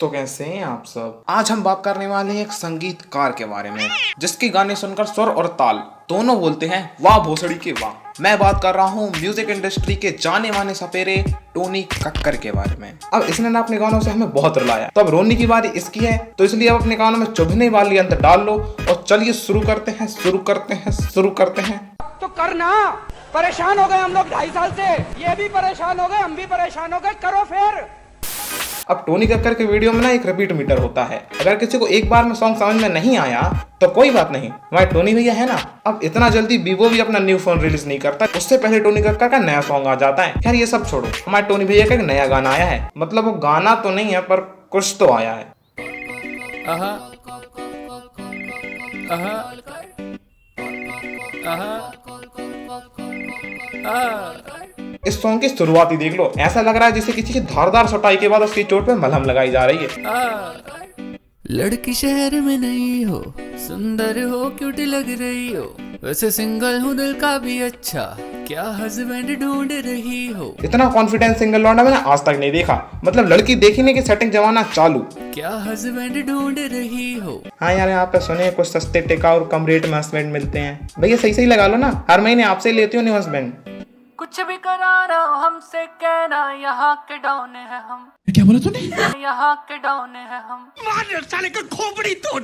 तो कैसे हैं आप सब। आज हम बात करने वाले हैं एक संगीतकार के बारे में जिसके गाने सुनकर स्वर और ताल दोनों बोलते हैं वाह भोसड़ी के वाह। मैं बात कर रहा हूँ म्यूजिक इंडस्ट्री के जाने माने सपेरे टोनी कक्कर के बारे में। अब इसने ना अपने गानों से हमें बहुत रुलाया, तो अब रोने की बारी इसकी है। तो इसलिए अब अपने गानों में चुभने वाली अंत डाल लो और चलिए शुरू करते हैं। तो करना, परेशान हो गए हम लोग 2.5 साल से, ये भी परेशान हो गए, हम भी परेशान हो गए, करो फिर। अब टोनी कक्कर के वीडियो में ना एक रिपीट मीटर होता है। अगर किसी को एक बार में सॉन्ग समझ में नहीं आया तो कोई बात नहीं, हमारे टोनी भैया है ना। अब इतना जल्दी वीवो भी अपना न्यू फोन रिलीज नहीं करता, उससे पहले टोनी कक्कर का नया सॉन्ग आ जाता है। खैर ये सब छोड़ो, हमारे टोनी भैया का एक नया गाना आया है। मतलब वो गाना तो नहीं है पर कुछ तो आया है। इस सॉन्ग की शुरुआत ही देख लो, ऐसा लग रहा है जैसे किसी की धारदार सटाई के बाद उसकी चोट पे मलहम लगाई जा रही है। लड़की शहर में नहीं हो, सुंदर हो, क्यूटी लग रही हो, वैसे सिंगल हूँ दिल का भी अच्छा, क्या हस्बैंड ढूंढ रही हो। इतना कॉन्फिडेंस सिंगल लौंडा मैंने आज तक नहीं देखा। मतलब लड़की देखने की सेटिंग जमाना चालू, क्या हस्बैंड ढूंढ रही हो। हाँ यार, यहाँ पे सुने कुछ सस्ते टिकाऊ और कम रेट में हस्बैंड मिलते हैं। भैया सही लगा लो ना, हर महीने आपसे लेती हूँ न्यू हस्बैंड। कुछ भी कराना हमसे कहना, यहाँ के डॉन है हम। क्या बोला तूने? यहाँ के डॉन है हम। मार साले का खोपड़ी तोड़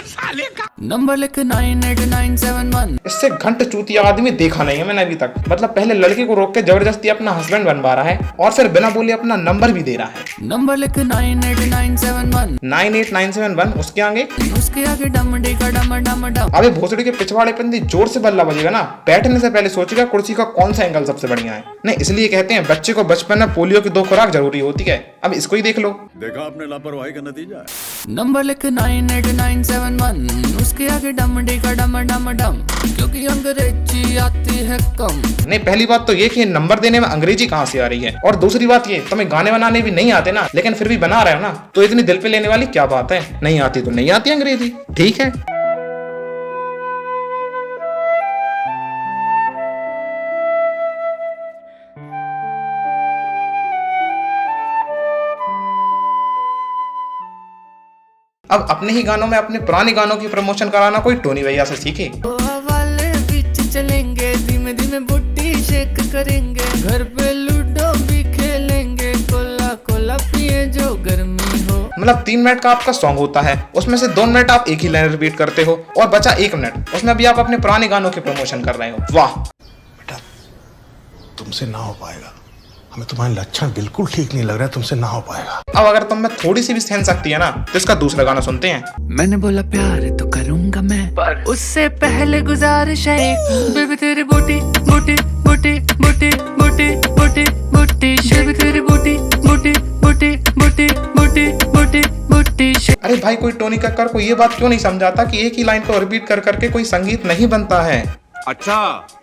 साले का। नंबर लिख 98971। इससे घंट चूतिया आदमी देखा नहीं है मैंने अभी तक। मतलब पहले लड़की को रोक के जबरदस्ती अपना हस्बैंड बनवा रहा है और फिर बिना बोले अपना नंबर भी दे रहा है। नंबर लिख 98971। 98971, उसके आगे डमडी का डम। अबे भोसड़ी के पिछवाड़े पे जोर से बल्ला बजेगा ना, बैठने से पहले सोचेगा कुर्सी का कौन सा एंगल सबसे बढ़िया है। नहीं, इसलिए कहते हैं बच्चे को बचपन में पोलियो की 2 खुराक जरूरी होती है। अब इसको ही देख लो। देखा आपने लापरवाही का नतीजा है। नंबर लिख 98971। उसके आगे डमडी का डम, क्योंकि अंग्रेजी आती है कम। नहीं, पहली बात तो ये कि नंबर देने में अंग्रेजी कहाँ से आ रही है, और दूसरी बात ये तुम्हें गाने बनाने भी नहीं आते ना, लेकिन फिर भी बना रहे हो ना, तो इतनी दिल पे लेने वाली क्या बात है। नहीं आती तो नहीं आती अंग्रेजी, ठीक है। अब अपने ही गानों में अपने पुराने गानों की प्रमोशन कराना कोई टोनी भैया से सीखे। वाले बीच चलेंगे, धीमे धीमे बुट्टी शेक करेंगे, घर पे लूडो भी खेलेंगे, कोला कोला पिए जो गर्मी हो। मतलब 3 मिनट का आपका सॉन्ग होता है, उसमें से 2 मिनट आप एक ही लाइन रिपीट करते हो और बचा 1 मिनट, उसमें भी आप अपने पुराने गानों की प्रमोशन कर रहे हो। वाह बेटा, तुमसे ना हो पाएगा, हमें तुम्हारे लक्षण बिल्कुल ठीक नहीं लग रहा है, तुमसे ना हो पाएगा। अब अगर तुम में थोड़ी सी भी सहन शक्ति है ना, तो इसका दूसरा गाना सुनते हैं। मैंने बोला प्यार तो करूंगा मैं, पर उससे पहले गुजारिश है एक, बेबी तेरी बूटी बूटी बूटी बूटी बूटी बूटी बूटी, बेबी तेरी बूटी बूटी बूटी बूटी बूटी बूटी बूटी। अरे भाई, कोई टोनी कक्कर को ये बात क्यों नहीं समझाता कि एक ही लाइन को रिपीट कर करके कोई संगीत नहीं बनता है। अच्छा,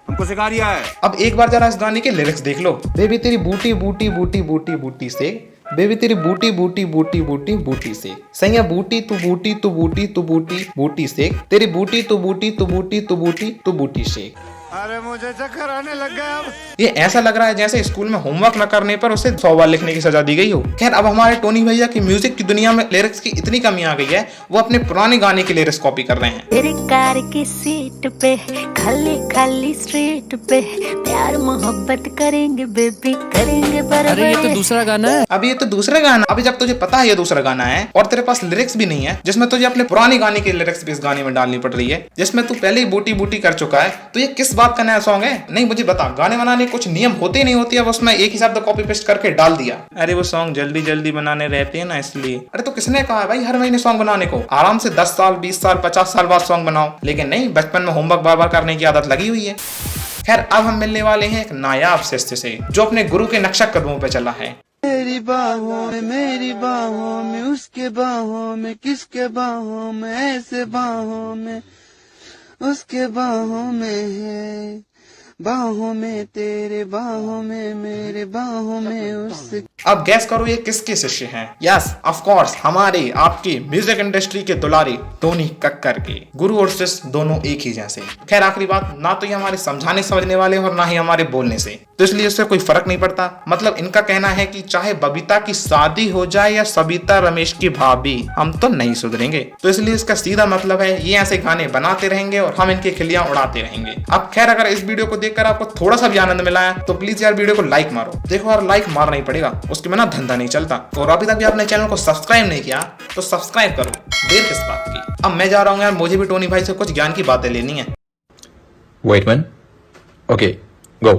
हमको सिखा रिया है। अब एक बार जरा इस गाने के लिरिक्स देख लो। बेबी तेरी बूटी बूटी बूटी बूटी बूटी से, बेबी तेरी बूटी बूटी बूटी बूटी बूटी से, सैया बूटी तू बूटी तू बूटी तू बूटी बूटी से, तेरी बूटी तू बूटी तू बूटी तू बूटी तू बूटी से। अरे मुझे चक्कर आने लग गया। अब ये ऐसा लग रहा है जैसे स्कूल में होमवर्क न करने पर उसे 100 बार लिखने की सजा दी गई हो। खैर, अब हमारे टोनी भैया की म्यूजिक की दुनिया में लिरिक्स की इतनी कमी आ गई है, वो अपने पुराने गाने के लिरिक्स कॉपी कर रहे हैं। तेरे कार की सीट पे खाली खाली स्ट्रीट पे प्यार मोहब्बत करेंगे बेबी, करेंगे बराबर। अरे ये तो दूसरा गाना है। अब ये तो दूसरा गाना, अभी जब तुझे पता है ये दूसरा गाना है और तेरे पास लिरिक्स भी नहीं है जिसमें तुझे अपने पुराने गाने के लिरिक्स भी इस गाने में डालनी पड़ रही है, जिसमें तू पहले ही बूटी बूटी कर चुका है, तो ये किस बात का नया सॉन्ग है। नहीं, मुझे बता, गाने बनाने कुछ नियम होते ही नहीं होती है, उसमें एक ही शब्द कॉपी पेस्ट करके डाल दिया। अरे वो सॉन्ग जल्दी जल्दी बनाने रहते हैं ना, इसलिए। अरे तो किसने कहा है भाई हर महीने सॉन्ग बनाने को? आराम से 10 साल 20 साल 50 साल बाद सॉन्ग बनाओ, लेकिन नहीं, बचपन में होमवर्क बार बार करने की आदत लगी हुई है। खैर, अब हम मिलने वाले हैं एक नायाब शिष्य से जो अपने गुरु के नक्शा कदमों पे चला है। मेरी बाहों में उसके बाहों में, किसके बाहों में, ऐसे बाहों में, उसके बाहों में है, बाहों में तेरे, बाहों में मेरे, बाहों में उसके। अब गैस करो ये किसके शिष्य हैं? यस ऑफ कोर्स हमारे आपके म्यूजिक इंडस्ट्री के दुलारे टोनी कक्कर के। गुरु और शिष्य दोनों एक ही जैसे। खैर आखिरी बात, ना तो ये हमारे समझाने समझने वाले और ना ही हमारे बोलने से, तो इसलिए उससे कोई फर्क नहीं पड़ता। मतलब इनका कहना है कि चाहे बबीता की शादी हो जाए या सबिता रमेश की भाभी, हम तो नहीं सुधरेंगे। तो इसलिए इसका सीधा मतलब है ये ऐसे गाने बनाते रहेंगे और हम इनकी खिल्लियां उड़ाते रहेंगे। अब खैर अगर इस वीडियो को देखकर आपको थोड़ा सा भी आनंद मिला है तो प्लीज यार वीडियो को लाइक मारो। देखो यार लाइक मारना ही पड़ेगा, उसके बिना धंधा नहीं चलता। और अभी तक भी आपने चैनल को सब्सक्राइब नहीं किया तो सब्सक्राइब करो, देर किस बात की। अब मैं जा रहा हूँ यार, मुझे भी टोनी भाई से कुछ ज्ञान की बातें लेनी है। Wait, man. Okay, go.